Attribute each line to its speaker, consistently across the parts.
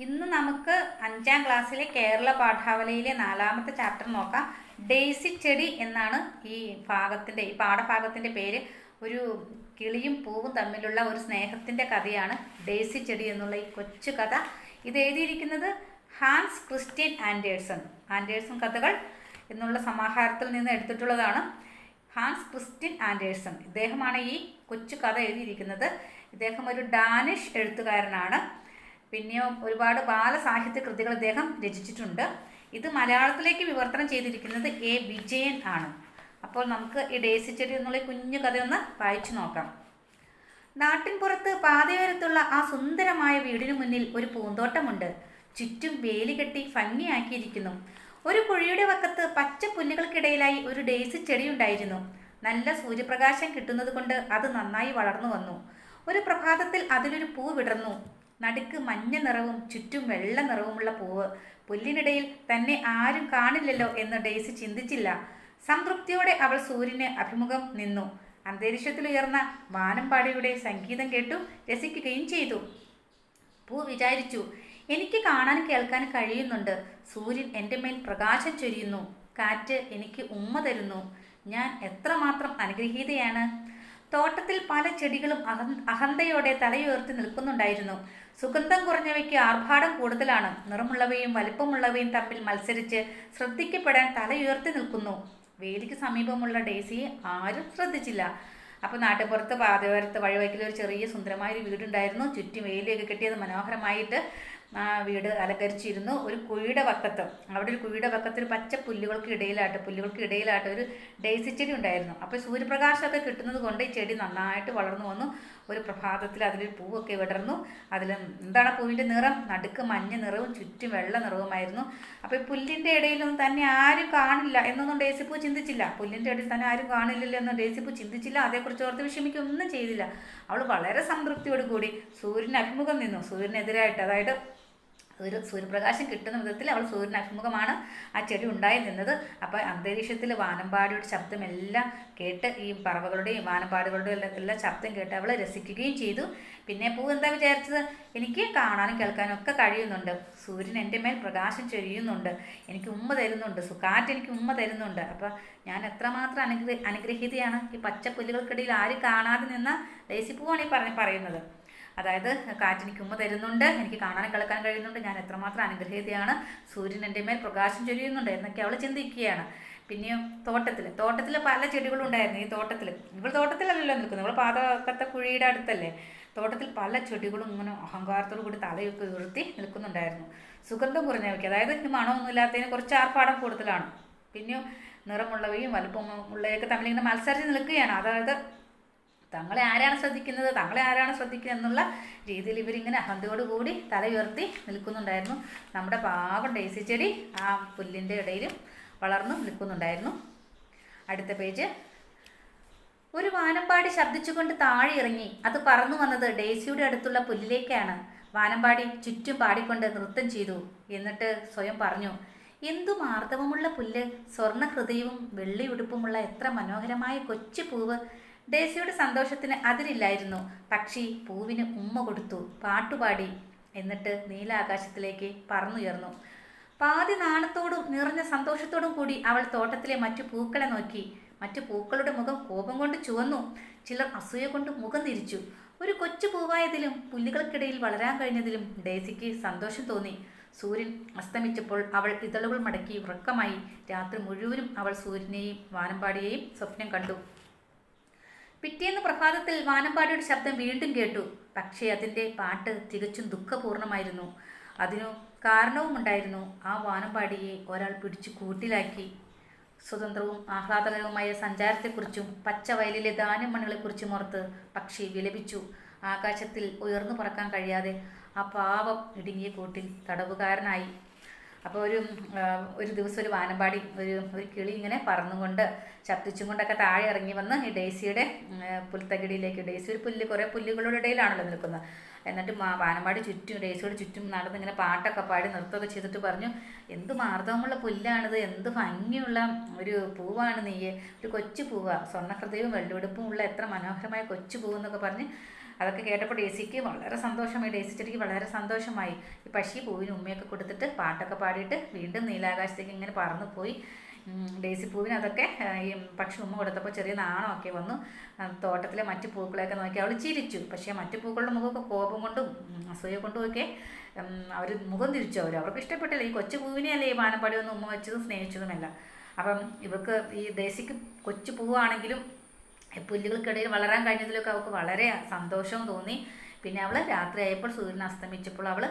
Speaker 1: ഇന്ന് നമുക്ക് 5ാം ക്ലാസ്സിലെ കേരള പാഠാവലിയിലെ 4ാമത്തെ ചാപ്റ്റർ നോക്കാം. ഡെയ്സി ചെടി എന്നാണ് ഈ പാഠഭാഗത്തിൻ്റെ പേര്. ഒരു കിളിയും പൂവും തമ്മിലുള്ള ഒരു സ്നേഹത്തിൻ്റെ കഥയാണ് ഡെയ്സി ചെടി എന്നുള്ള ഈ കൊച്ചു കഥ. ഇത് എഴുതിയിരിക്കുന്നത് ഹാൻസ് ക്രിസ്റ്റ്യൻ ആൻഡേഴ്സൺ കഥകൾ എന്നുള്ള സമാഹാരത്തിൽ നിന്ന് എടുത്തിട്ടുള്ളതാണ്. ഹാൻസ് ക്രിസ്റ്റ്യൻ ആൻഡേഴ്സൺ ഇദ്ദേഹമാണ് ഈ കൊച്ചു കഥ എഴുതിയിരിക്കുന്നത്. ഇദ്ദേഹം ഒരു ഡാനിഷ് എഴുത്തുകാരനാണ്. പിന്നെയോ ഒരുപാട് ബാലസാഹിത്യ കൃതികൾ ഇദ്ദേഹം രചിച്ചിട്ടുണ്ട്. ഇത് മലയാളത്തിലേക്ക് വിവർത്തനം ചെയ്തിരിക്കുന്നത് എ വിജയൻ ആണ്. അപ്പോൾ നമുക്ക് ഈ ഡെയ്സി ചെടി എന്നുള്ള കുഞ്ഞു കഥയൊന്ന് വായിച്ചു നോക്കാം. നാട്ടിൻ പുറത്ത് പാതയോരത്തുള്ള ആ സുന്ദരമായ വീടിനു മുന്നിൽ ഒരു പൂന്തോട്ടമുണ്ട്. ചുറ്റും വേലി കെട്ടി ഭംഗിയാക്കിയിരിക്കുന്നു. ഒരു കുഴിയുടെ വക്കത്ത് പച്ച പുല്ലുകൾക്കിടയിലായി ഒരു ഡെയ്സി ചെടി ഉണ്ടായിരുന്നു. നല്ല സൂര്യപ്രകാശം കിട്ടുന്നത് കൊണ്ട് അത് നന്നായി വളർന്നു വന്നു. ഒരു പ്രഭാതത്തിൽ അതിലൊരു പൂ വിടർന്നു. നടുക്ക് മഞ്ഞ നിറവും ചുറ്റും വെള്ള നിറവുമുള്ള പൂവ്. പുല്ലിനിടയിൽ തന്നെ ആരും കാണില്ലല്ലോ എന്ന് ഡെയ്സി ചിന്തിച്ചില്ല. സംതൃപ്തിയോടെ അവൾ സൂര്യന് അഭിമുഖം നിന്നു. അന്തരീക്ഷത്തിലുയർന്ന വാനമ്പാടിയുടെ സംഗീതം കേട്ടു രസിക്കുകയും ചെയ്തു. പൂ വിചാരിച്ചു, എനിക്ക് കാണാനും കേൾക്കാനും കഴിയുന്നുണ്ട്. സൂര്യൻ എൻ്റെ മേൽ പ്രകാശം ചൊരിയുന്നു. കാറ്റ് എനിക്ക് ഉമ്മ തരുന്നു. ഞാൻ എത്രമാത്രം അനുഗ്രഹീതയാണ്. തോട്ടത്തിൽ പല ചെടികളും അഹന്തയോടെ തലയുയർത്തി നിൽക്കുന്നുണ്ടായിരുന്നു. സുഗന്ധം കുറഞ്ഞവയ്ക്ക് ആർഭാടം കൂടുതലാണ്. നിറമുള്ളവയും വലിപ്പമുള്ളവയും തമ്മിൽ മത്സരിച്ച് ശ്രദ്ധിക്കപ്പെടാൻ തലയുയർത്തി നിൽക്കുന്നു. വേലിക്ക് സമീപമുള്ള ഡെയ്സിയെ ആരും ശ്രദ്ധിച്ചില്ല. അപ്പോൾ നാട്ടുപുറത്ത് പാതയോരത്ത് വഴിവയ്ക്കൽ ഒരു ചെറിയ സുന്ദരമായ ഒരു വീടുണ്ടായിരുന്നു. ചുറ്റും വേലിയൊക്കെ കെട്ടിയത് മനോഹരമായിട്ട് വീട് അലങ്കരിച്ചിരുന്നു. ഒരു കുഴിയുടെ വക്കത്ത് ഒരു പച്ച പുല്ലുകൾക്ക് ഇടയിലായിട്ട് ഒരു ഡെയ്സി ചെടി ഉണ്ടായിരുന്നു. അപ്പോൾ സൂര്യപ്രകാശമൊക്കെ കിട്ടുന്നത് കൊണ്ട് ഈ ചെടി നന്നായിട്ട് വളർന്നു വന്നു. ഒരു പ്രഭാതത്തിൽ അതിലൊരു പൂവൊക്കെ വിടർന്നു. എന്താണ് പൂവിൻ്റെ നിറം? നടുക്ക് മഞ്ഞ നിറവും ചുറ്റും വെള്ള നിറവുമായിരുന്നു. അപ്പോൾ ഈ പുല്ലിൻ്റെ ഇടയിലൊന്നും തന്നെ ആരും കാണില്ല എന്നൊന്നും ഡെയ്സി പൂ ചിന്തിച്ചില്ല. പുല്ലിൻ്റെ ഇടയിൽ തന്നെ ആരും കാണില്ലല്ലോ എന്ന് ഡെയ്സി പൂ ചിന്തിച്ചില്ല. അതേക്കുറിച്ച് ഓർത്ത് വിഷമിക്കൊന്നും ചെയ്തില്ല. അവൾ വളരെ സംതൃപ്തിയോട് കൂടി സൂര്യന് അഭിമുഖം നിന്നു. സൂര്യനെതിരായിട്ട്, അതായത് ഒരു സൂര്യപ്രകാശം കിട്ടുന്ന വിധത്തിൽ അവൾ സൂര്യന് അഭിമുഖമാണ് ആ ചെടി ഉണ്ടായി നിന്നത്. അപ്പോൾ അന്തരീക്ഷത്തിൽ വാനമ്പാടിയുടെ ശബ്ദമെല്ലാം കേട്ട്, ഈ പറവകളുടെയും വാനമ്പാടുകളുടെയും എല്ലാം ശബ്ദം കേട്ട് അവൾ രസിക്കുകയും ചെയ്തു. പിന്നെ പൂ എന്താ വിചാരിച്ചത്? എനിക്ക് കാണാനും കേൾക്കാനും ഒക്കെ കഴിയുന്നുണ്ട്. സൂര്യൻ എൻ്റെ മേൽ പ്രകാശം ചൊരിയുന്നുണ്ട്. എനിക്ക് ഉമ്മ തരുന്നുണ്ട്. കാറ്റ് എനിക്ക് ഉമ്മ തരുന്നുണ്ട്. അപ്പോൾ ഞാൻ എത്രമാത്രം അനുഗ്രഹീതയാണ്. ഈ പച്ച പുല്ലുകൾക്കിടയിൽ ആരും കാണാതെ നിന്ന ഡെയ്സി പൂവാണ് ഈ പറയുന്നത്. അതായത് കാറ്റെനിക്ക് ഉമ്മ തരുന്നുണ്ട്, എനിക്ക് കാണാനും കേൾക്കാൻ കഴിയുന്നുണ്ട്, ഞാൻ എത്രമാത്രം അനുഗ്രഹീതയാണ്, സൂര്യൻ എൻ്റെ മേൽ പ്രകാശം ചൊരിയുന്നുണ്ട് എന്നൊക്കെ അവൾ ചിന്തിക്കുകയാണ്. പിന്നെയോ തോട്ടത്തിൽ പല ചെടികളും ഉണ്ടായിരുന്നു. ഇവൾ തോട്ടത്തിലല്ലല്ലോ നിൽക്കുന്നത്, ഇവൾ പാതക്കത്തെ കുഴിയുടെ അടുത്തല്ലേ. തോട്ടത്തിൽ പല ചെടികളും ഇങ്ങനെ അഹങ്കാരത്തോടു കൂടി തലയൊക്കെ ഉയർത്തി നിൽക്കുന്നുണ്ടായിരുന്നു. സുഗന്ധം കുറഞ്ഞവയ്ക്ക്, അതായത് ഈ മണമൊന്നുമില്ലാത്തതിന് കുറച്ച് ആർഭാടം കൂടുതലാണ്. പിന്നെയോ നിറമുള്ളവയും വലുപ്പമുള്ളവയൊക്കെ തമ്മിലിങ്ങനെ മത്സരിച്ച് നിൽക്കുകയാണ്. അതായത് തങ്ങളെ ആരാണ് ശ്രദ്ധിക്കുന്നത് എന്നുള്ള രീതിയിൽ ഇവരിങ്ങനെ അഹന്തയോടുകൂടി തല ഉയർത്തി നിൽക്കുന്നുണ്ടായിരുന്നു. നമ്മുടെ പാവം ഡെയ്സി ചെടി ആ പുല്ലിൻ്റെ ഇടയിൽ വളർന്നു നിൽക്കുന്നുണ്ടായിരുന്നു. അടുത്ത പേജ്. ഒരു വാനമ്പാടി ശബ്ദിച്ചുകൊണ്ട് താഴെ ഇറങ്ങി. അത് പറന്നു വന്നത് ഡെയ്സിയുടെ അടുത്തുള്ള പുല്ലിലേക്കാണ്. വാനമ്പാടി ചുറ്റും പാടിക്കൊണ്ട് നൃത്തം ചെയ്തു. എന്നിട്ട് സ്വയം പറഞ്ഞു, എന്തു മാർദ്ദവമുള്ള പുല്ല്, സ്വർണ്ണ ഹൃദയവും വെള്ളി ഉടുപ്പുമുള്ള എത്ര മനോഹരമായ കൊച്ചു പൂവ്. ഡെയ്സിയുടെ സന്തോഷത്തിന് അതിരില്ലായിരുന്നു. പക്ഷി പൂവിന് ഉമ്മ കൊടുത്തു, പാട്ടുപാടി. എന്നിട്ട് നീലാകാശത്തിലേക്ക് പറന്നുയർന്നു. പാതി നാണത്തോടും നിറഞ്ഞ സന്തോഷത്തോടും കൂടി അവൾ തോട്ടത്തിലെ മറ്റു പൂക്കളെ നോക്കി. മറ്റു പൂക്കളുടെ മുഖം കോപം കൊണ്ട് ചുവന്നു. ചിലർ അസൂയ കൊണ്ട് മുഖം തിരിച്ചു. ഒരു കൊച്ചു പൂവായതിലും പുല്ലുകൾക്കിടയിൽ വളരാൻ കഴിഞ്ഞതിലും ഡെയ്സിക്ക് സന്തോഷം തോന്നി. സൂര്യൻ അസ്തമിച്ചപ്പോൾ അവൾ ഇതളുകൾ മടക്കി ഉറക്കമായി. രാത്രി മുഴുവനും അവൾ സൂര്യനെയും വാനമ്പാടിയെയും സ്വപ്നം കണ്ടു. പിറ്റേന്ന് പ്രഭാതത്തിൽ വാനമ്പാടിയുടെ ശബ്ദം വീണ്ടും കേട്ടു. പക്ഷേ അതിൻ്റെ പാട്ട് തികച്ചും ദുഃഖപൂർണമായിരുന്നു. അതിനു കാരണവുമുണ്ടായിരുന്നു. ആ വാനമ്പാടിയെ ഒരാൾ പിടിച്ചു കൂട്ടിലാക്കി. സ്വതന്ത്രവും ആഹ്ലാദകരവുമായ സഞ്ചാരത്തെക്കുറിച്ചും പച്ചവയലിലെ ധാന്യമണികളെക്കുറിച്ചും ഓർത്ത് പക്ഷി വിലപിച്ചു. ആകാശത്തിൽ ഉയർന്നു പറക്കാൻ കഴിയാതെ ആ പാവം ഇടുങ്ങിയ കൂട്ടിൽ തടവുകാരനായി. അപ്പോൾ ഒരു ദിവസം ഒരു വാനമ്പാടി ഒരു കിളി ഇങ്ങനെ പറന്നുകൊണ്ട് ശബ്ദിച്ചും കൊണ്ടൊക്കെ താഴെ ഇറങ്ങി വന്ന് ഈ ഡെയ്സിയുടെ പുൽത്തകിടിയിലേക്ക്, ഡെയ്സി കുറേ പുല്ലുകളുടെ ഇടയിലാണല്ലോ നിൽക്കുന്നത്. എന്നിട്ട് വാനമ്പാടി ഡെയ്സിയുടെ ചുറ്റും നടന്ന് ഇങ്ങനെ പാട്ടൊക്കെ പാടി നൃത്തമൊക്കെ ചെയ്തിട്ട് പറഞ്ഞു, എന്ത് മാർദ്ദവമുള്ള പുല്ലാണിത്, എന്ത് ഭംഗിയുള്ള ഒരു പൂവാണ് നീ, ഒരു കൊച്ചു പൂവാ, സ്വർണ്ണഹൃദയവും വെള്ളിവെടുപ്പും ഉള്ള എത്ര മനോഹരമായ കൊച്ചു പൂവെന്നൊക്കെ പറഞ്ഞ് അതൊക്കെ കേട്ടപ്പോൾ ഡേസിക്ക് വളരെ സന്തോഷമായി, ഡേസി ചെടിക്ക് വളരെ സന്തോഷമായി. ഈ പക്ഷി പൂവിന് ഉമ്മയൊക്കെ കൊടുത്തിട്ട് പാട്ടൊക്കെ പാടിയിട്ട് വീണ്ടും നീലാകാശത്തേക്ക് ഇങ്ങനെ പറന്നു പോയി. ഡേസി പൂവിന് അതൊക്കെ ഈ പക്ഷി ഉമ്മ കൊടുത്തപ്പോൾ ചെറിയ നാണമൊക്കെ വന്നു. തോട്ടത്തിലെ മറ്റു പൂക്കളെയൊക്കെ നോക്കി അവൾ ചിരിച്ചു. പക്ഷേ മറ്റു പൂക്കളുടെ മുഖമൊക്കെ കോപം കൊണ്ടും അസൂയ കൊണ്ടുമൊക്കെ അവർ മുഖം തിരിച്ചു. അവർക്ക് ഇഷ്ടപ്പെട്ടില്ല. ഈ കൊച്ചു പൂവിനെയല്ലേ ഈ വാനമ്പാടി ഒന്നും ഉമ്മ വെച്ചതും സ്നേഹിച്ചതുമല്ല. അപ്പം ഇവർക്ക് ഈ ഡേസിക്ക് കൊച്ചു പൂവാണെങ്കിലും പുല്ലുകൾക്കിടയിൽ വളരാൻ കഴിഞ്ഞതിലൊക്കെ അവൾക്ക് വളരെ സന്തോഷവും തോന്നി. പിന്നെ അവൾ രാത്രിയായപ്പോൾ സൂര്യൻ അസ്തമിച്ചപ്പോൾ അവൾ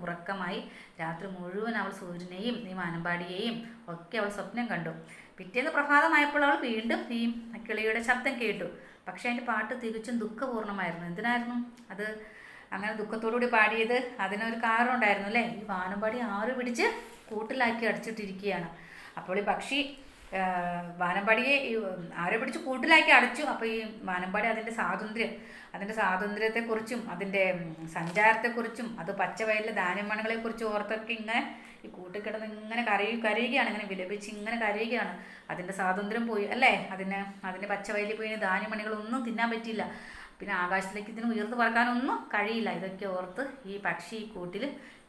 Speaker 1: ഉറക്കമായി. രാത്രി മുഴുവൻ അവൾ സൂര്യനെയും ഈ വാനമ്പാടിയെയും ഒക്കെ അവൾ സ്വപ്നം കണ്ടു. പിറ്റേന്ന് പ്രഭാതമായപ്പോൾ അവൾ വീണ്ടും ഈ കിളിയുടെ ശബ്ദം കേട്ടു. പക്ഷേ അതിൻ്റെ പാട്ട് തികച്ചും ദുഃഖപൂർണ്ണമായിരുന്നു. എന്തിനായിരുന്നു അത് അങ്ങനെ ദുഃഖത്തോടുകൂടി പാടിയത്? അതിനൊരു കാരണം ഉണ്ടായിരുന്നു അല്ലേ? ഈ വാനമ്പാടി ആറ് പിടിച്ച് കൂട്ടിലാക്കി അടച്ചിട്ടിരിക്കുകയാണ്. അപ്പോൾ ഈ പക്ഷി വാനമ്പാടിയെ ആരെ പിടിച്ച് കൂട്ടിലാക്കി അടച്ചു. അപ്പോൾ ഈ വാനമ്പാടി അതിൻ്റെ സ്വാതന്ത്ര്യത്തെക്കുറിച്ചും അതിൻ്റെ സഞ്ചാരത്തെക്കുറിച്ചും അത് പച്ചവയലിലെ ധാന്യമണികളെക്കുറിച്ചും ഓർത്തൊക്കെ ഇങ്ങനെ ഈ കൂട്ടിക്കിടന്ന് ഇങ്ങനെ കരയുകയാണ്, ഇങ്ങനെ വിലപിച്ച് ഇങ്ങനെ കരയുകയാണ്. അതിൻ്റെ സ്വാതന്ത്ര്യം പോയി അല്ലേ? അതിൻ്റെ പച്ചവയലിൽ പോയി ധാന്യമണികളൊന്നും തിന്നാൻ പറ്റിയില്ല. പിന്നെ ആകാശത്തിലേക്ക് ഇതിന് ഉയർന്നു പറക്കാനൊന്നും കഴിയില്ല. ഇതൊക്കെ ഓർത്ത് ഈ പക്ഷി ഈ കൂട്ടിൽ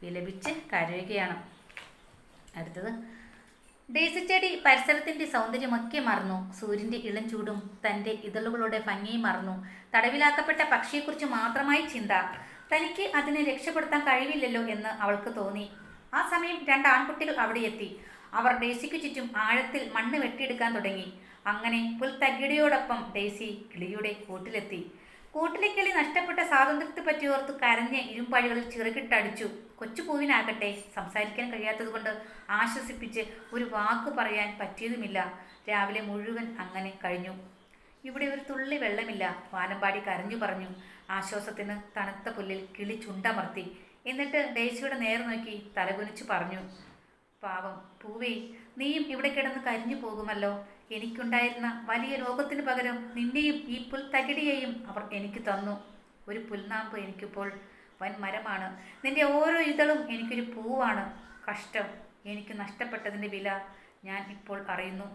Speaker 1: വിലപിച്ച് കരയുകയാണ്. അടുത്തത്, ഡേസി ചെടി പരിസരത്തിൻ്റെ സൗന്ദര്യമൊക്കെ മറന്നു. സൂര്യൻ്റെ ഇളം ചൂടും തൻ്റെ ഇതളുകളുടെ ഭംഗിയും മറന്നു. തടവിലാക്കപ്പെട്ട പക്ഷിയെക്കുറിച്ച് മാത്രമായി ചിന്ത. തനിക്ക് അതിനെ രക്ഷപ്പെടുത്താൻ കഴിവില്ലല്ലോ എന്ന് അവൾക്ക് തോന്നി. ആ സമയം 2 ആൺകുട്ടികൾ അവിടെ എത്തി. അവർ ഡേസിക്ക് ചുറ്റും ആഴത്തിൽ മണ്ണ് വെട്ടിയെടുക്കാൻ തുടങ്ങി. അങ്ങനെ പുൽത്തകിടിയോടൊപ്പം ഡേസി കിളിയുടെ കൂട്ടിലെത്തി. കൂട്ടിലെ കിളി നഷ്ടപ്പെട്ട സ്വാതന്ത്ര്യത്തെ പറ്റി ഓർത്ത് കരഞ്ഞ് ഇരുമ്പഴികളിൽ ചിറകിട്ടടിച്ചു. കൊച്ചു പൂവിനാകട്ടെ സംസാരിക്കാൻ കഴിയാത്തതുകൊണ്ട് ആശ്വസിപ്പിച്ച് ഒരു വാക്ക് പറയാൻ പറ്റിയതുമില്ല. രാവിലെ മുഴുവൻ അങ്ങനെ കഴിഞ്ഞു. ഇവിടെ ഒരു തുള്ളി വെള്ളമില്ല, വാനമ്പാടി കരഞ്ഞു പറഞ്ഞു. ആശ്വാസത്തിന് തണുത്ത പുല്ലിൽ കിളി ചുണ്ടമർത്തി. എന്നിട്ട് ഡേസിയുടെ നേർ നോക്കി തലകുനിച്ചു പറഞ്ഞു, പാവം പൂവേ, നീയും ഇവിടെ കിടന്ന് കരിഞ്ഞു പോകുമല്ലോ. എനിക്കുണ്ടായിരുന്ന വലിയ ലോകത്തിന് പകരം നിന്നെയും ഈ പുൽത്തകിടിയെയും അവർ എനിക്ക് തന്നു. ഒരു പുൽനാമ്പ് എനിക്കിപ്പോൾ വൻ മരമാണ്. നിന്റെ ഓരോ ഇതളും എനിക്കൊരു പൂവാണ്. കഷ്ടം, എനിക്ക് നഷ്ടപ്പെട്ടതിൻ്റെ വില ഞാൻ ഇപ്പോൾ അറിയുന്നു.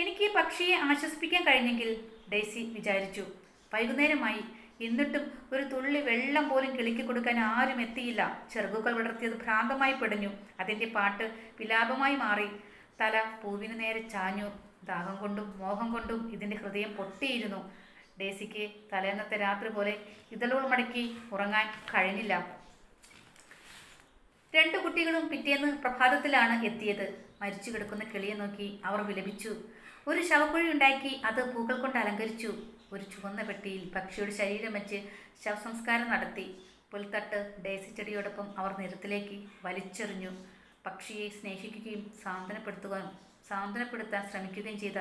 Speaker 1: എനിക്ക് പക്ഷിയെ ആശ്വസിപ്പിക്കാൻ കഴിഞ്ഞെങ്കിൽ, ഡേസി വിചാരിച്ചു. വൈകുന്നേരമായി, എന്നിട്ടും ഒരു തുള്ളി വെള്ളം പോലും കിളിക്ക് കൊടുക്കാൻ ആരും എത്തിയില്ല. ചിറകുകൾ വിടർത്തിയത് ഭ്രാന്തമായി പിടഞ്ഞു. അതിൻ്റെ പാട്ട് വിലാപമായി മാറി. തല പൂവിന് നേരെ ചാഞ്ഞു. ദാഹം കൊണ്ടും മോഹം കൊണ്ടും ഇതിൻ്റെ ഹൃദയം പൊട്ടിയിരുന്നു. ഡേസിക്ക് തലേന്നത്തെ രാത്രി പോലെ ഇതളുകൾ മടക്കി ഉറങ്ങാൻ കഴിഞ്ഞില്ല. 2 കുട്ടികളും പിറ്റേന്ന് പ്രഭാതത്തിലാണ് എത്തിയത്. മരിച്ചു കിടക്കുന്ന കിളിയെ നോക്കി അവർ വിലപിച്ചു. ഒരു ശവക്കുഴി ഉണ്ടാക്കി അത് പൂക്കൾ കൊണ്ട് അലങ്കരിച്ചു. ഒരു ചുവന്ന പെട്ടിയിൽ പക്ഷിയുടെ ശരീരം വെച്ച് ശവസംസ്കാരം നടത്തി. പുൽത്തട്ട് ഡേസി ചെടിയോടൊപ്പം അവർ നിരത്തിലേക്ക് വലിച്ചെറിഞ്ഞു. പക്ഷിയെ സ്നേഹിക്കുകയും സാന്ത്വനപ്പെടുത്താൻ ശ്രമിക്കുകയും ചെയ്ത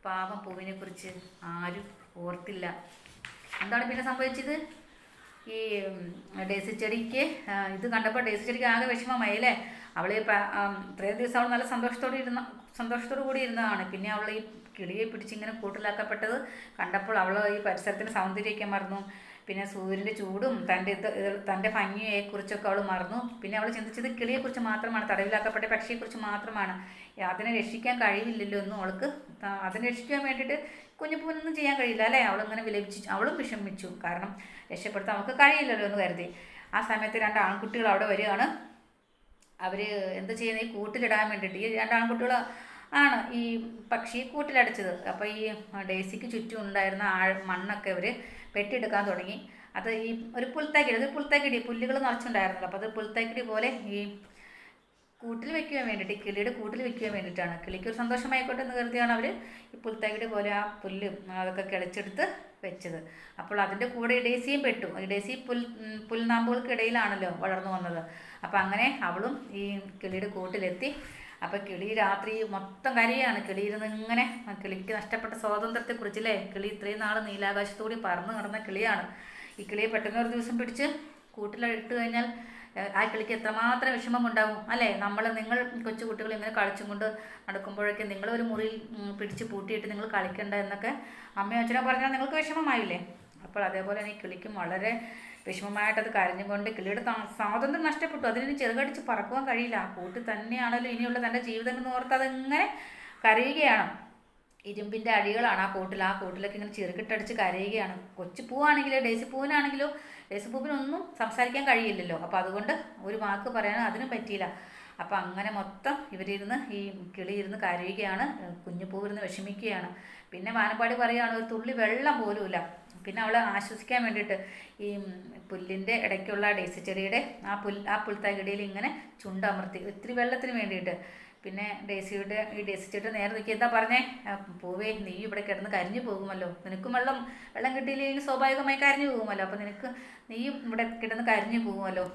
Speaker 1: പാവം പൂവിനെക്കുറിച്ച് ആരും ഓർത്തില്ല. എന്താണ് പിന്നെ സംഭവിച്ചത്? ഈ ഡേസി ചെടിക്ക് ഇത് കണ്ടപ്പോൾ ഡേസി ചെടിക്ക് ആകെ വിഷമമായി അല്ലേ? അവൾ ഇത്രയും ദിവസം അവൾ നല്ല സന്തോഷത്തോടു കൂടി ഇരുന്നതാണ്. പിന്നെ അവൾ ഈ കിളിയെ പിടിച്ചിങ്ങനെ കൂട്ടിലാക്കപ്പെട്ടത് കണ്ടപ്പോൾ അവൾ ഈ പരിസരത്തിന് സൗന്ദര്യമൊക്കെ മറന്നു. പിന്നെ സൂര്യൻ്റെ ചൂടും തൻ്റെ ഭംഗിയെക്കുറിച്ചൊക്കെ അവൾ മറന്നു. പിന്നെ അവൾ ചിന്തിച്ചത് കിളിയെക്കുറിച്ച് മാത്രമാണ്, തടവിലാക്കപ്പെട്ട പക്ഷിയെക്കുറിച്ച് മാത്രമാണ്. അതിനെ രക്ഷിക്കാൻ കഴിവില്ലല്ലോ എന്നും അവൾക്ക് അതിനെ രക്ഷിക്കാൻ വേണ്ടിയിട്ട് കുഞ്ഞുപൂനൊന്നും ചെയ്യാൻ കഴിയില്ല അല്ലേ? അവളിങ്ങനെ വിലപിച്ചു. അവളും വിഷമിച്ചു. കാരണം രക്ഷപ്പെടുത്താൻ അവൾക്ക് കഴിയില്ലല്ലോ എന്ന് കരുതി. ആ സമയത്ത് 2 ആൺകുട്ടികൾ അവിടെ വരികയാണ്. അവർ എന്ത് ചെയ്യുന്നത്? ഈ കൂട്ടിലിടാൻ വേണ്ടിയിട്ട് ഈ 2 ആൺകുട്ടികൾ ആണ് ഈ പക്ഷിയെ കൂട്ടിലടച്ചത്. അപ്പോൾ ഈ ഡേസിക്ക് ചുറ്റും ഉണ്ടായിരുന്ന മണ്ണൊക്കെ അവർ വെട്ടിയെടുക്കാൻ തുടങ്ങി. അത് ഈ ഒരു പുൽത്തകിടി പുല്ലുകൾ നിറച്ചുണ്ടായിരുന്നല്ലോ. അപ്പോൾ അത് പുൽത്തകിടി പോലെ ഈ കൂട്ടിൽ വെക്കുവാൻ വേണ്ടിയിട്ട്, കിളിയുടെ കൂട്ടിൽ വെക്കുവാൻ വേണ്ടിയിട്ടാണ്. കിളിക്ക് ഒരു സന്തോഷമായിക്കോട്ടെ എന്ന് കരുതിയാണ് അവർ ഈ പുൽത്തകിടി പോലെ ആ പുല്ല് അതൊക്കെ കിളച്ചെടുത്ത് വെച്ചത്. അപ്പോൾ അതിൻ്റെ കൂടെ ഡേസിയും പെട്ടു. ഡേസി പുൽനാമ്പുകൾക്കിടയിലാണല്ലോ വളർന്നു വന്നത്. അപ്പം അങ്ങനെ അവളും ഈ കിളിയുടെ കൂട്ടിലെത്തി. അപ്പോൾ കിളി രാത്രി മൊത്തം കരയാണ്. കിളിയിരുന്ന് ഇങ്ങനെ കിളിക്ക് നഷ്ടപ്പെട്ട സ്വാതന്ത്ര്യത്തെക്കുറിച്ചല്ലേ? കിളി ഇത്രയും നാൾ നീലാകാശത്തോടെ പറന്ന് നടന്ന കിളിയാണ്. ഈ കിളിയെ പെട്ടെന്ന് ഒരു ദിവസം പിടിച്ച് കൂട്ടിലിട്ട് കഴിഞ്ഞാൽ ആ കിളിക്ക് എത്രമാത്രം വിഷമം ഉണ്ടാവും അല്ലേ? നിങ്ങൾ കൊച്ചു കുട്ടികൾ ഇങ്ങനെ കളിച്ചും കൊണ്ട് നടക്കുമ്പോഴൊക്കെ നിങ്ങളൊരു മുറിയിൽ പിടിച്ച് പൂട്ടിയിട്ട് നിങ്ങൾ കളിക്കണ്ട എന്നൊക്കെ അമ്മയും അച്ഛനോ പറഞ്ഞാൽ നിങ്ങൾക്ക് വിഷമമായില്ലേ? അപ്പോൾ അതേപോലെ തന്നെ ഈ കിളിക്കും വളരെ വിഷമമായിട്ടത് കരഞ്ഞുകൊണ്ട് കിളിയുടെ സ്വാതന്ത്ര്യം നഷ്ടപ്പെട്ടു. അതിന് ചെറുകടിച്ച് പറക്കുവാൻ കഴിയില്ല. ആ കൂട്ടിൽ തന്നെയാണല്ലോ ഇനിയുള്ള തൻ്റെ ജീവിതം എന്ന് ഓർത്ത് അതിങ്ങനെ കരയുകയാണ്. ഇരുമ്പിൻ്റെ അഴികളാണ് ആ കൂട്ടിലൊക്കെ ഇങ്ങനെ ചിറകിട്ടടിച്ച് കരയുകയാണ്. കൊച്ചു പൂവാണെങ്കിലോ ഡേസി പൂവിനൊന്നും സംസാരിക്കാൻ കഴിയില്ലല്ലോ. അപ്പോൾ അതുകൊണ്ട് ഒരു വാക്ക് പറയാൻ അതിനും പറ്റിയില്ല. അപ്പോൾ അങ്ങനെ മൊത്തം ഇവരിരുന്ന് ഈ കിളി ഇരുന്ന് കരയുകയാണ്, കുഞ്ഞു പൂവിരുന്ന് വിഷമിക്കുകയാണ്. പിന്നെ വാനമ്പാടി പറയുകയാണ് ഒരു തുള്ളി വെള്ളം പോലുമില്ല. പിന്നെ അവളെ ആശ്വസിക്കാൻ വേണ്ടിയിട്ട് ഈ പുല്ലിൻ്റെ ഇടയ്ക്കുള്ള ഡേസി ചെടിയുടെ ആ പുൽത്തകിടിയിൽ ഇങ്ങനെ ചുണ്ടമർത്തി ഇത്തിരി വെള്ളത്തിന് വേണ്ടിയിട്ട്. പിന്നെ ഈ ഡേസി ചെടി നേരെ നിൽക്കി എന്താ പറഞ്ഞേ, പൂവേ നീ ഇവിടെ കിടന്ന് കരിഞ്ഞു പോകുമല്ലോ, നിനക്കും വെള്ളം കിട്ടിയില്ലെങ്കിൽ സ്വാഭാവികമായി കരിഞ്ഞു പോകുമല്ലോ, അപ്പോൾ നീയും ഇവിടെ കിടന്ന് കരിഞ്ഞു പോകുമല്ലോ.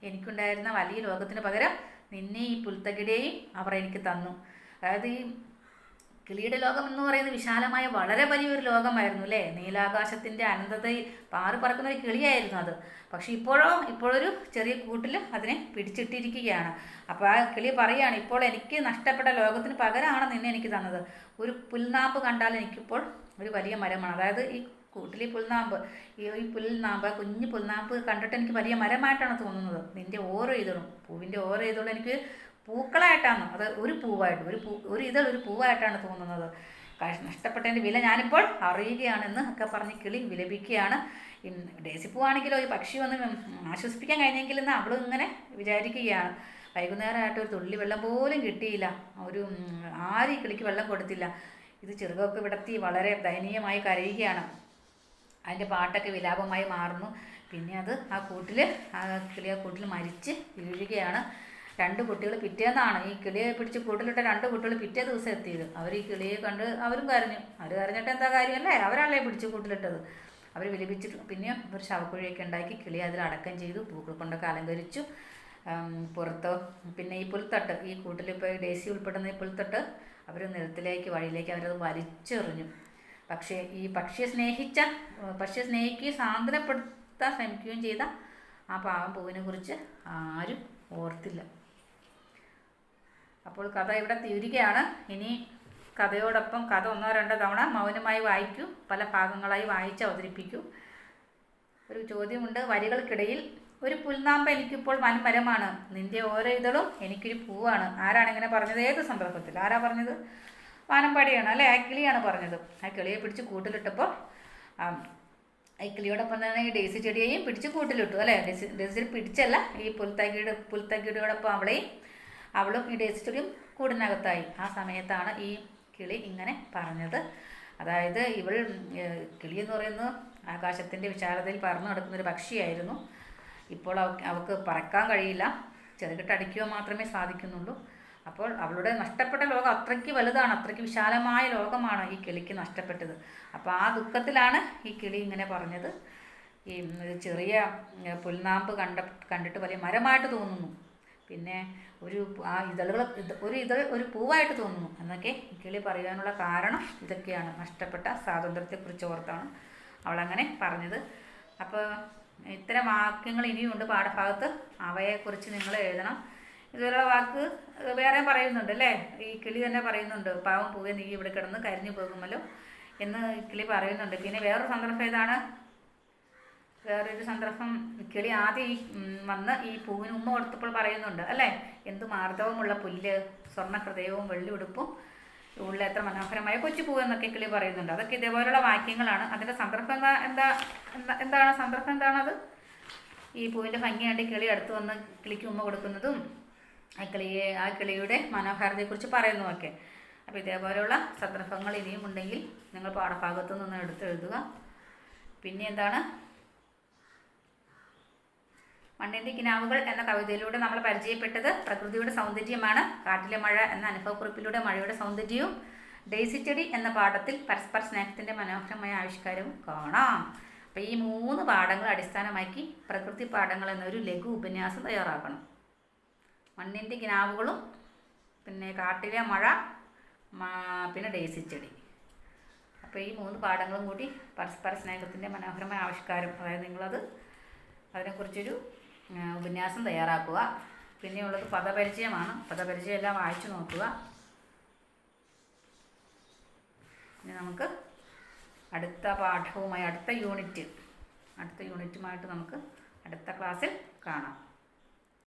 Speaker 1: എനിക്കുണ്ടായിരുന്ന വലിയ ലോകത്തിന് പകരം നിന്നെ ഈ പുൽത്തകിടിയെയും അവർ എനിക്ക് തന്നു. അതായത് ഈ കിളിയുടെ ലോകം എന്ന് പറയുന്നത് വിശാലമായ വളരെ വലിയൊരു ലോകമായിരുന്നു അല്ലേ. നീലാകാശത്തിൻ്റെ അനന്തതയിൽ പാറി പറക്കുന്ന ഒരു കിളിയായിരുന്നു അത്. പക്ഷെ ഇപ്പോഴൊരു ചെറിയ കൂട്ടിൽ അതിനെ പിടിച്ചിട്ടിരിക്കുകയാണ്. അപ്പോൾ ആ കിളി പറയുകയാണ്, ഇപ്പോൾ എനിക്ക് നഷ്ടപ്പെട്ട ലോകത്തിന് പകരമാണ് നിന്നെ എനിക്ക് തന്നത്. ഒരു പുൽനാമ്പ് കണ്ടാൽ എനിക്കിപ്പോൾ ഒരു വലിയ മരമാണ്. അതായത് ഈ കൂട്ടിലെ പുൽനാമ്പ്, ഈ പുൽനാമ്പ്, കുഞ്ഞു പുൽനാമ്പ് കണ്ടിട്ട് എനിക്ക് വലിയ മരമായിട്ടാണ് തോന്നുന്നത്. നിൻ്റെ ഓരോ ഇതളും, പൂവിൻ്റെ ഓരോ ഇതളും എനിക്ക് പൂക്കളായിട്ടാണ്, അത് ഒരു പൂവായിട്ട് ഒരു ഇതൾ ഒരു പൂവായിട്ടാണ് തോന്നുന്നത്. നഷ്ടപ്പെട്ടതിൻ്റെ വില ഞാനിപ്പോൾ അറിയുകയാണെന്ന് ഒക്കെ പറഞ്ഞ് കിളി വിലപിക്കുകയാണ്. ഡേസി പൂവാണെങ്കിലോ ഈ പക്ഷി വന്ന് ആശ്വസിപ്പിക്കാൻ കഴിഞ്ഞെങ്കിലെന്ന് അവളും ഇങ്ങനെ വിചാരിക്കുകയാണ്. വൈകുന്നേരമായിട്ട് ഒരു തുള്ളി വെള്ളം പോലും കിട്ടിയില്ല, ആരും കിളിക്ക് വെള്ളം കൊടുത്തില്ല. ഇത് ചെറുകൊക്കെ വിടത്തി വളരെ ദയനീയമായി കരയുകയാണ്. അതിൻ്റെ പാട്ടൊക്കെ വിലാപമായി മാറുന്നു. പിന്നെ അത് ആ കൂട്ടിൽ മരിച്ച് വീഴുകയാണ്. 2 കുട്ടികൾ പിറ്റേന്നാണ് ഈ കിളിയെ പിടിച്ച് കൂട്ടിലിട്ട 2 കുട്ടികൾ പിറ്റേ ദിവസം എത്തിയത്. അവർ ഈ കിളിയെ കണ്ട് അവരും കരഞ്ഞു. അവർ കരഞ്ഞിട്ട് എന്താ കാര്യമല്ലേ, അവരാണല്ലേ പിടിച്ച് കൂട്ടിലിട്ടത്. അവർ വിലപിച്ചിട്ട് പിന്നെ ഒരു ശവക്കുഴിയൊക്കെ ഉണ്ടാക്കി കിളിയെ അതിൽ അടക്കം ചെയ്തു, പൂക്കൾ കൊണ്ടൊക്കെ അലങ്കരിച്ചു. പുറത്ത് പിന്നെ ഈ പുൽത്തട്ട്, ഈ കൂട്ടിലിപ്പോൾ ഡേസി ഉൾപ്പെടുന്ന ഈ പുൽത്തട്ട് അവർ വഴിയിലേക്ക് അവരത് വലിച്ചെറിഞ്ഞു. പക്ഷേ ഈ പക്ഷിയെ സ്നേഹിക്കുകയും സാന്ത്വനപ്പെടുത്താൻ ശ്രമിക്കുകയും ചെയ്ത ആ പാവം പൂവിനെ കുറിച്ച് ആരും ഓർത്തില്ല. അപ്പോൾ കഥ ഇവിടെ തീരുകയാണ്. ഇനി കഥയോടൊപ്പം കഥ 1-2 തവണ മൗനമായി വായിക്കൂ, പല ഭാഗങ്ങളായി വായിച്ച് അവതരിപ്പിക്കൂ. ഒരു ചോദ്യമുണ്ട്. വരികൾക്കിടയിൽ ഒരു പുൽനാമ്പ് എനിക്കിപ്പോൾ വൻമരമാണ്, നിന്റെ ഓരോ ഇതളും എനിക്കൊരു പൂവാണ്. ആരാണ് ഇങ്ങനെ പറഞ്ഞത്? ഏത് സന്ദർഭത്തിൽ ആരാ പറഞ്ഞത്? വാനമ്പാടിയാണ് അല്ലേ, ആ കിളിയാണ് പറഞ്ഞത്. ആ കിളിയെ പിടിച്ച് കൂട്ടിലിട്ടപ്പോൾ ഈ കിളിയോടൊപ്പം തന്നെ ഈ ഡേസി ചെടിയെയും പിടിച്ച് കൂട്ടിലിട്ടു അല്ലേ. ഡേസി പിടിച്ചല്ല, ഈ പുൽത്തകിടിയോടൊപ്പം അവളും ഈ ഡേസി ചെടിയും കൂടിനകത്തായി. ആ സമയത്താണ് ഈ കിളി ഇങ്ങനെ പറഞ്ഞത്. അതായത് കിളി എന്ന് പറയുന്നത് ആകാശത്തിൻ്റെ വിശാലതയിൽ പറന്നു നടക്കുന്നൊരു പക്ഷിയായിരുന്നു. ഇപ്പോൾ അവൾക്ക് പറക്കാൻ കഴിയില്ല, ചെറുകിട്ടടിക്കുക മാത്രമേ സാധിക്കുന്നുള്ളൂ. അപ്പോൾ അവളുടെ നഷ്ടപ്പെട്ട ലോകം അത്രയ്ക്ക് വലുതാണ്, അത്രയ്ക്ക് വിശാലമായ ലോകമാണ് ഈ കിളിക്ക് നഷ്ടപ്പെട്ടത്. അപ്പോൾ ആ ദുഃഖത്തിലാണ് ഈ കിളി ഇങ്ങനെ പറഞ്ഞത്. ഈ ചെറിയ പുൽനാമ്പ് കണ്ടിട്ട് വലിയ മരമായിട്ട് തോന്നുന്നു, പിന്നെ ഒരു ഇതൾ ഒരു പൂവായിട്ട് തോന്നുന്നു എന്നൊക്കെ കിളി പറയാനുള്ള കാരണം ഇതൊക്കെയാണ്. നഷ്ടപ്പെട്ട സ്വാതന്ത്ര്യത്തെക്കുറിച്ച് ഓർത്താണ് അവളങ്ങനെ പറഞ്ഞത്. അപ്പോൾ ഇത്തരം വാക്യങ്ങൾ ഇനിയുണ്ട് പാഠഭാഗത്ത്, അവയെക്കുറിച്ച് നിങ്ങൾ എഴുതണം. ഇതുപോലുള്ള വാക്ക് വേറെ പറയുന്നുണ്ട് അല്ലേ. ഈ കിളി തന്നെ പറയുന്നുണ്ട്, പാവം പൂവെ നീ ഇവിടെ കിടന്ന് കരിഞ്ഞു പോകുമല്ലോ എന്ന് കിളി പറയുന്നുണ്ട്. പിന്നെ വേറൊരു സന്ദർഭം കിളി ആദ്യം വന്ന് ഈ പൂവിന് ഉമ്മ കൊടുത്തപ്പോൾ പറയുന്നുണ്ട് അല്ലേ, എന്ത് മാർദ്ദവമുള്ള പുല്ല്, സ്വർണ്ണ ഹൃദയവും വെള്ളി ഉടുപ്പും ഉള്ള എത്ര മനോഹരമായ കൊച്ചു പൂവ് എന്നൊക്കെ കിളി പറയുന്നുണ്ട്. അതൊക്കെ ഇതേപോലുള്ള വാക്യങ്ങളാണ്. അതിൻ്റെ സന്ദർഭം എന്താണ് സന്ദർഭം എന്താണത്? ഈ പൂവിൻ്റെ ഭംഗി കണ്ട് കിളി അടുത്ത് വന്ന് കിളിക്ക് ഉമ്മ കൊടുക്കുന്നതും ആ കിളിയുടെ മനോഹാരിതയെക്കുറിച്ച് പറയുന്നതൊക്കെ. അപ്പോൾ ഇതേപോലെയുള്ള സന്ദർഭങ്ങൾ ഇനിയും ഉണ്ടെങ്കിൽ നിങ്ങൾ പാഠഭാഗത്തു നിന്ന് എഴുതുക. പിന്നെ എന്താണ്, മണ്ണിൻ്റെ കിനാവുകൾ എന്ന കവിതയിലൂടെ നമ്മൾ പരിചയപ്പെട്ടത് പ്രകൃതിയുടെ സൗന്ദര്യമാണ്. കാട്ടിലെ മഴ എന്ന അനുഭവക്കുറിപ്പിലൂടെ മഴയുടെ സൗന്ദര്യവും, ഡേസി ചെടി എന്ന പാഠത്തിൽ പരസ്പര സ്നേഹത്തിൻ്റെ മനോഹരമായ ആവിഷ്കാരവും കാണാം. അപ്പോൾ ഈ 3 പാഠങ്ങൾ അടിസ്ഥാനമാക്കി പ്രകൃതി പാഠങ്ങൾ എന്നൊരു ലഘു ഉപന്യാസം തയ്യാറാക്കണം. മണ്ണിൻ്റെ കിനാവുകളും, പിന്നെ കാട്ടിലെ മഴ, പിന്നെ ഡേസി ചെടി. അപ്പോൾ ഈ 3 പാഠങ്ങളും കൂടി പരസ്പര സ്നേഹത്തിൻ്റെ മനോഹരമായ ആവിഷ്കാരം, അതായത് നിങ്ങളത് അതിനെക്കുറിച്ചൊരു ഉപന്യാസം തയ്യാറാക്കുക. പിന്നെയുള്ളത് പദപരിചയമാണ്. പദപരിചയം എല്ലാം വായിച്ചു നോക്കുക. ഇനി നമുക്ക് അടുത്ത പാഠവുമായി അടുത്ത യൂണിറ്റുമായിട്ട് നമുക്ക് അടുത്ത ക്ലാസ്സിൽ കാണാം.